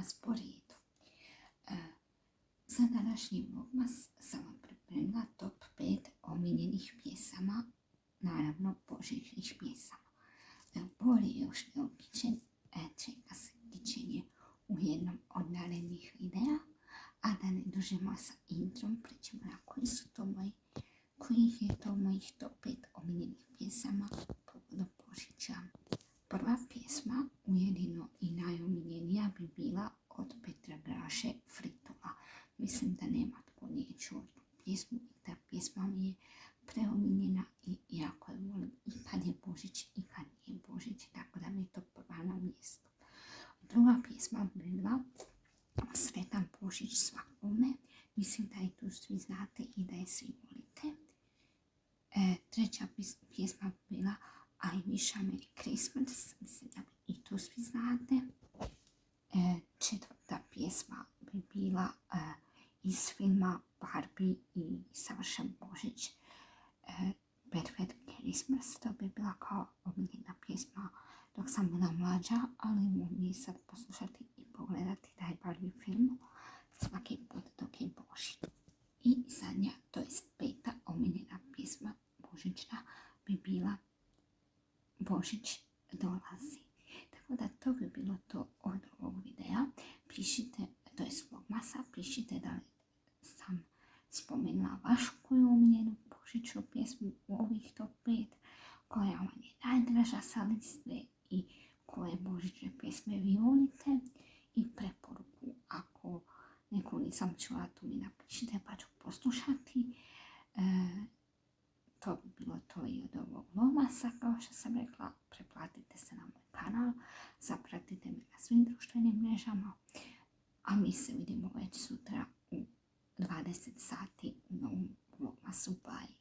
vlogmas po redu. Za današnji vlogmas sam vam pripremila top 5 omiljenih pjesama, naravno božićnih pjesama. Bori je još neukićen, čeka se kićenje u jednom od narednih videa, a da ne dužimo sa introm, prećemo na kojih je to mojih top 5 omiljenih pjesama povodom Božića. Prva pjesma, ujedino i najomiljenija, bi bila od Petra Graše Fritula. Mislim da nema tko nije čuo tu pjesmu i ta pjesma mi je preomiljena i jako je volim i kad je Božić i kad nije Božić, tako da mi je to prva na mjestu. Druga pjesma bi bila Sretan Božić svakome. Mislim da i tu svi znate i da je svi volite. Treća pjesma bi bila I Wish a Merry Christmas. Mislim da i tu svi znate. Četvrta pjesma bi bila iz filma Barbie i Savršen Božić, Perfect Christmas. To bi bila kao omiljena pjesma dok sam bila mlađa, ali mogu je sad poslušati i pogledati taj Barbie film svaki put dok je Božić. I zadnja, to jest peta omiljena pjesma božićna, bi bila Božić dolazi. Tako da to bi bilo to od ovog videa. Pišite, to je vlogmasa, pišite da li sam spomenula vašu koju omiljenu božićnu pjesmu u ovih top 5, koja vam je najdraža sa liste i koje božićne pjesme vi volite, i preporuku ako neku nisam čula, tu mi napišite pa ću poslušati. To bi bilo to i od ovog vlogmasa. Kao što sam rekla, pretplatite se na moj kanal, zapratite me na svim društvenim mrežama, a mi se vidimo već sutra u 20 sati u novom vlogmasu. Bye!